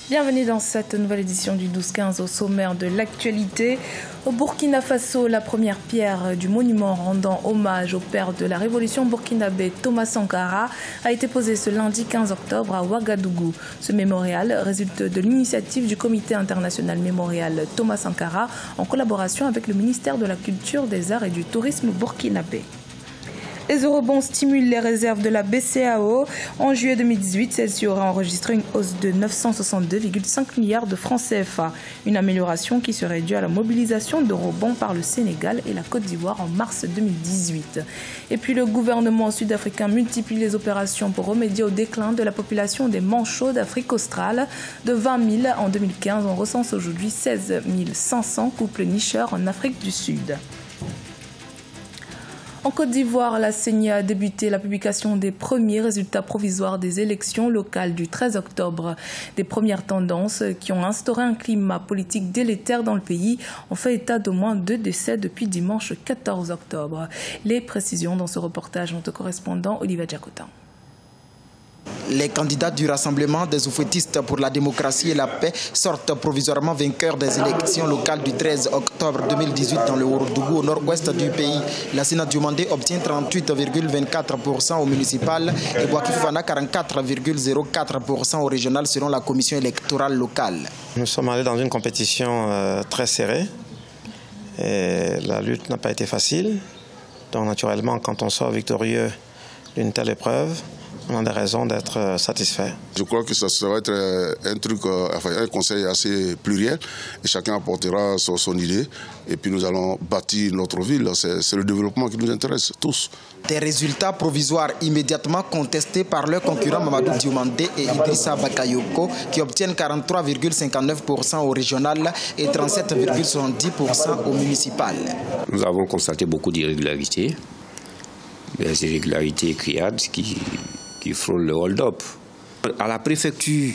Bienvenue dans cette nouvelle édition du 12-15 au sommaire de l'actualité. Au Burkina Faso, la première pierre du monument rendant hommage au père de la révolution burkinabé Thomas Sankara a été posée ce lundi 15 octobre à Ouagadougou. Ce mémorial résulte de l'initiative du Comité international mémorial Thomas Sankara en collaboration avec le ministère de la Culture, des Arts et du Tourisme burkinabé. Les eurobonds stimulent les réserves de la BCEAO. En juillet 2018, celle-ci aurait enregistré une hausse de 962,5 milliards de francs CFA. Une amélioration qui serait due à la mobilisation d'eurobonds par le Sénégal et la Côte d'Ivoire en mars 2018. Et puis le gouvernement sud-africain multiplie les opérations pour remédier au déclin de la population des manchots d'Afrique australe. De 20 000 en 2015, on recense aujourd'hui 16 500 couples nicheurs en Afrique du Sud. En Côte d'Ivoire, la CENI a débuté la publication des premiers résultats provisoires des élections locales du 13 octobre. Des premières tendances qui ont instauré un climat politique délétère dans le pays ont fait état d'au moins 2 décès depuis dimanche 14 octobre. Les précisions dans ce reportage ont au correspondant Olivier Diacotin. Les candidats du Rassemblement des oufouettistes pour la démocratie et la paix sortent provisoirement vainqueurs des élections locales du 13 octobre 2018 dans le Ouagadougou, au nord-ouest du pays. La Sénat Diomandé obtient 38,24% au municipal et Boakifana 44,04% au régional selon la commission électorale locale. Nous sommes allés dans une compétition très serrée et la lutte n'a pas été facile. Donc naturellement, quand on sort victorieux d'une telle épreuve, on a des raisons d'être satisfait. Je crois que ça va être un conseil assez pluriel et chacun apportera son idée et puis nous allons bâtir notre ville. C'est le développement qui nous intéresse tous. Des résultats provisoires immédiatement contestés par leurs concurrents Mamadou Diomandé et Idrissa Bakayoko qui obtiennent 43,59% au régional et 37,70% au municipal. Nous avons constaté beaucoup d'irrégularités, des irrégularités criardes qui frôlent le hold-up. À la préfecture,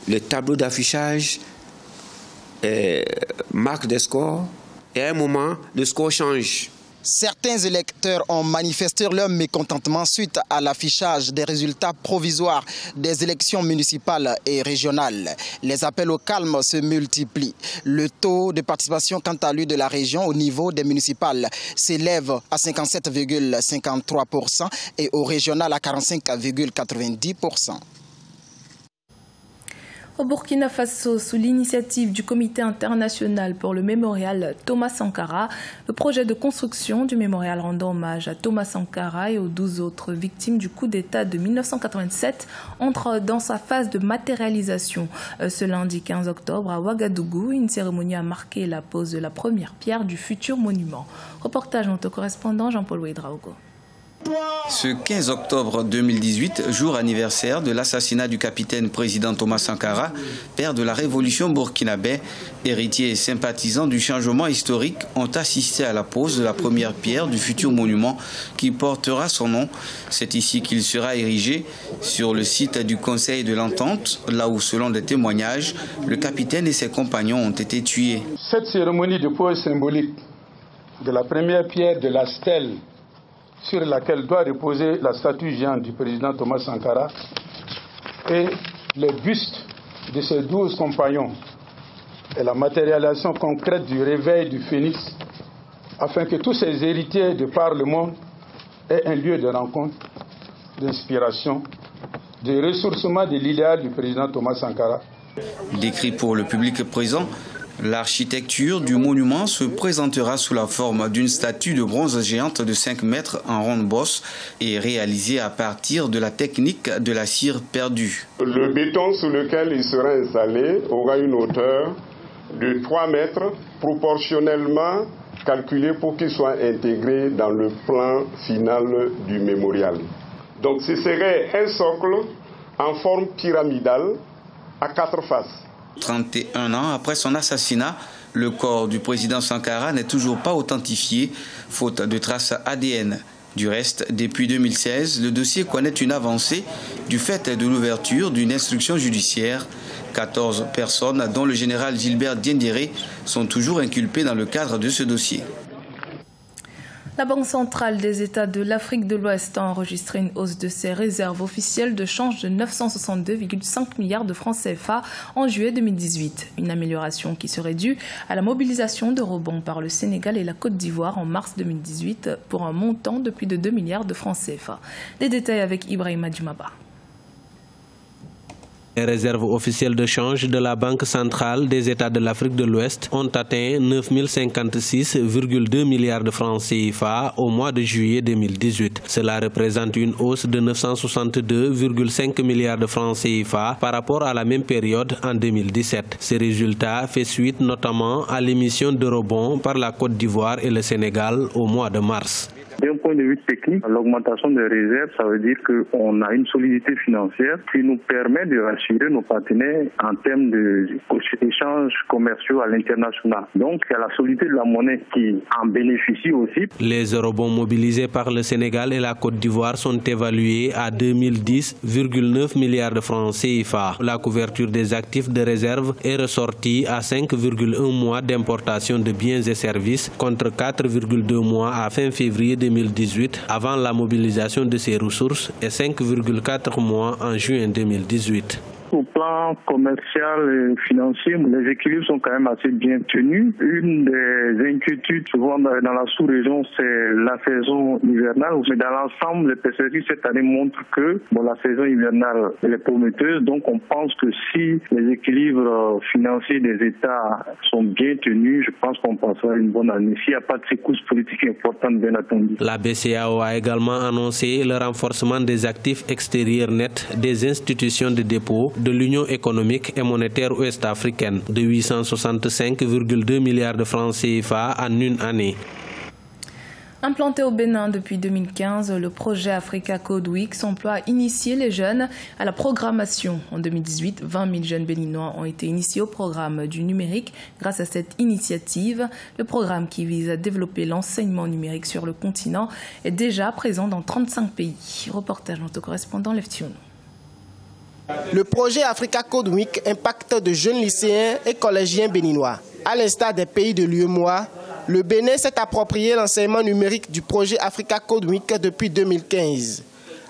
les tableaux d'affichage marquent des scores et à un moment, le score change. Certains électeurs ont manifesté leur mécontentement suite à l'affichage des résultats provisoires des élections municipales et régionales. Les appels au calme se multiplient. Le taux de participation quant à lui de la région au niveau des municipales s'élève à 57,53% et au régional à 45,90%. Au Burkina Faso, sous l'initiative du Comité international pour le mémorial Thomas Sankara, le projet de construction du mémorial rendant hommage à Thomas Sankara et aux 12 autres victimes du coup d'État de 1987 entre dans sa phase de matérialisation. Ce lundi 15 octobre à Ouagadougou, une cérémonie a marqué la pose de la première pierre du futur monument. Reportage notre correspondant Jean-Paul Ouedraogo. Ce 15 octobre 2018, jour anniversaire de l'assassinat du capitaine président Thomas Sankara, père de la révolution burkinabé, héritier et sympathisant du changement historique, ont assisté à la pose de la première pierre du futur monument qui portera son nom. C'est ici qu'il sera érigé, sur le site du Conseil de l'Entente, là où, selon des témoignages, le capitaine et ses compagnons ont été tués. Cette cérémonie de pose symbolique de la première pierre de la stèle sur laquelle doit reposer la statue géante du président Thomas Sankara et les bustes de ses 12 compagnons et la matérialisation concrète du réveil du phénix afin que tous ses héritiers de par le monde aient un lieu de rencontre, d'inspiration, de ressourcement de l'idéal du président Thomas Sankara. Décrit pour le public présent, l'architecture du monument se présentera sous la forme d'une statue de bronze géante de 5 mètres en ronde bosse et réalisée à partir de la technique de la cire perdue. Le béton sur lequel il sera installé aura une hauteur de 3 mètres, proportionnellement calculée pour qu'il soit intégré dans le plan final du mémorial. Donc ce serait un socle en forme pyramidale à 4 faces. 31 ans après son assassinat, le corps du président Sankara n'est toujours pas authentifié, faute de traces ADN. Du reste, depuis 2016, le dossier connaît une avancée du fait de l'ouverture d'une instruction judiciaire. 14 personnes, dont le général Gilbert Diendéré, sont toujours inculpées dans le cadre de ce dossier. La Banque centrale des États de l'Afrique de l'Ouest a enregistré une hausse de ses réserves officielles de change de 962,5 milliards de francs CFA en juillet 2018. Une amélioration qui serait due à la mobilisation d'eurobonds par le Sénégal et la Côte d'Ivoire en mars 2018 pour un montant de plus de 2 milliards de francs CFA. Les détails avec Ibrahima Djumaba. Les réserves officielles de change de la Banque centrale des États de l'Afrique de l'Ouest ont atteint 9 056,2 milliards de francs CFA au mois de juillet 2018. Cela représente une hausse de 962,5 milliards de francs CFA par rapport à la même période en 2017. Ce résultat fait suite notamment à l'émission d'eurobonds par la Côte d'Ivoire et le Sénégal au mois de mars. D'un point de vue technique, l'augmentation des réserves, ça veut dire qu'on a une solidité financière qui nous permet de rassurer nos partenaires en termes d'échanges commerciaux à l'international. Donc, il y a la solidité de la monnaie qui en bénéficie aussi. Les eurobonds mobilisés par le Sénégal et la Côte d'Ivoire sont évalués à 2010,9 milliards de francs CFA. La couverture des actifs de réserve est ressortie à 5,1 mois d'importation de biens et services contre 4,2 mois à fin février 2018 avant la mobilisation de ces ressources et 5,4 mois en juin 2018. Au plan commercial et financier, les équilibres sont quand même assez bien tenus. Une des inquiétudes souvent dans la sous-région, c'est la saison hivernale. Mais dans l'ensemble, les perspectives cette année montrent que la saison hivernale est prometteuse. Donc on pense que si les équilibres financiers des États sont bien tenus, je pense qu'on passera une bonne année. S'il n'y a pas de secousses politiques importantes, bien entendu. La BCEAO a également annoncé le renforcement des actifs extérieurs nets des institutions de dépôt de l'Union économique et monétaire ouest-africaine de 865,2 milliards de francs CFA en une année. Implanté au Bénin depuis 2015, le projet Africa Code Week s'emploie à initier les jeunes à la programmation. En 2018, 20 000 jeunes béninois ont été initiés au programme du numérique. Grâce à cette initiative, le programme qui vise à développer l'enseignement numérique sur le continent est déjà présent dans 35 pays. Reportage de notre correspondant Leftiono. Le projet Africa Code Week impacte de jeunes lycéens et collégiens béninois. À l'instar des pays de l'UEMOA, le Bénin s'est approprié l'enseignement numérique du projet Africa Code Week depuis 2015.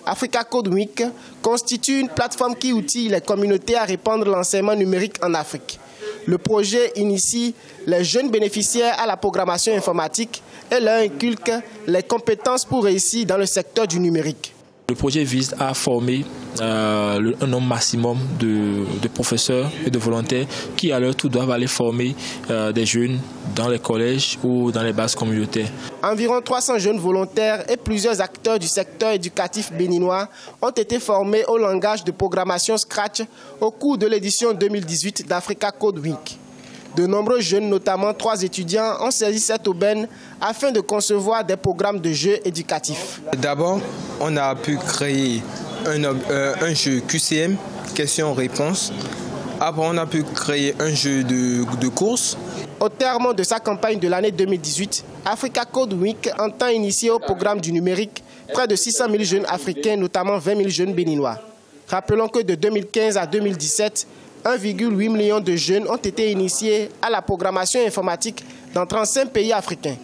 Africa Code Week constitue une plateforme qui outille les communautés à répandre l'enseignement numérique en Afrique. Le projet initie les jeunes bénéficiaires à la programmation informatique et leur inculque les compétences pour réussir dans le secteur du numérique. Le projet vise à former un nombre maximum de professeurs et de volontaires qui à leur tour doivent aller former des jeunes dans les collèges ou dans les bases communautaires. Environ 300 jeunes volontaires et plusieurs acteurs du secteur éducatif béninois ont été formés au langage de programmation Scratch au cours de l'édition 2018 d'Africa Code Week. De nombreux jeunes, notamment 3 étudiants, ont saisi cette aubaine afin de concevoir des programmes de jeux éducatifs. D'abord, on a pu créer un jeu QCM, questions-réponses. Après, on a pu créer un jeu de course. Au terme de sa campagne de l'année 2018, Africa Code Week entend initier au programme du numérique près de 600 000 jeunes africains, notamment 20 000 jeunes béninois. Rappelons que de 2015 à 2017, 1,8 million de jeunes ont été initiés à la programmation informatique dans 35 pays africains.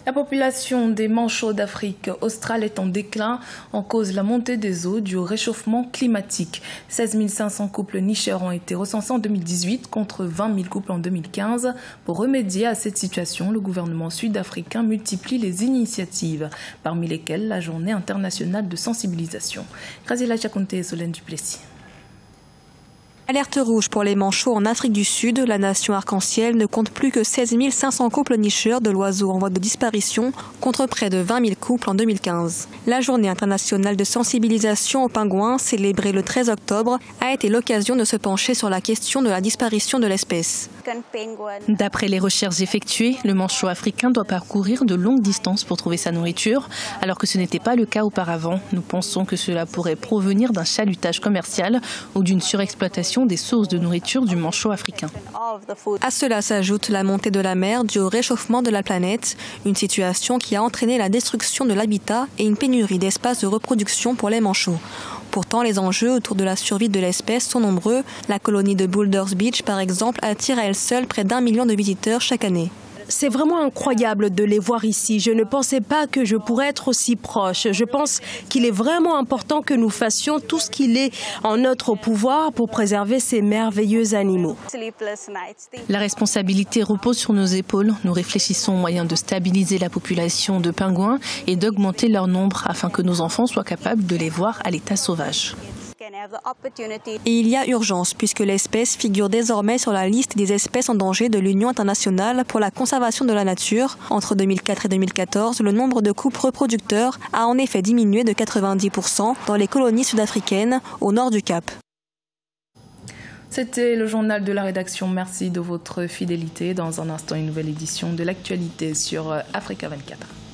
La population des manchots d'Afrique australe est en déclin en cause de la montée des eaux due au réchauffement climatique. 16 500 couples nicheurs ont été recensés en 2018 contre 20 000 couples en 2015. Pour remédier à cette situation, le gouvernement sud-africain multiplie les initiatives, parmi lesquelles la journée internationale de sensibilisation. Graziela Chakonte et Solène Duplessis. Alerte rouge pour les manchots en Afrique du Sud. La nation arc-en-ciel ne compte plus que 16 500 couples nicheurs de l'oiseau en voie de disparition contre près de 20 000 couples en 2015. La journée internationale de sensibilisation aux pingouins, célébrée le 13 octobre, a été l'occasion de se pencher sur la question de la disparition de l'espèce. D'après les recherches effectuées, le manchot africain doit parcourir de longues distances pour trouver sa nourriture, alors que ce n'était pas le cas auparavant. Nous pensons que cela pourrait provenir d'un chalutage commercial ou d'une surexploitation des sources de nourriture du manchot africain. À cela s'ajoute la montée de la mer due au réchauffement de la planète, une situation qui a entraîné la destruction de l'habitat et une pénurie d'espace de reproduction pour les manchots. Pourtant, les enjeux autour de la survie de l'espèce sont nombreux. La colonie de Boulders Beach, par exemple, attire à elle seule près d'1 million de visiteurs chaque année. C'est vraiment incroyable de les voir ici. Je ne pensais pas que je pourrais être aussi proche. Je pense qu'il est vraiment important que nous fassions tout ce qu'il est en notre pouvoir pour préserver ces merveilleux animaux. La responsabilité repose sur nos épaules. Nous réfléchissons aux moyens de stabiliser la population de pingouins et d'augmenter leur nombre afin que nos enfants soient capables de les voir à l'état sauvage. Et il y a urgence puisque l'espèce figure désormais sur la liste des espèces en danger de l'Union internationale pour la conservation de la nature. Entre 2004 et 2014, le nombre de couples reproducteurs a en effet diminué de 90% dans les colonies sud-africaines au nord du Cap. C'était le journal de la rédaction. Merci de votre fidélité. Dans un instant, une nouvelle édition de l'actualité sur Africa 24.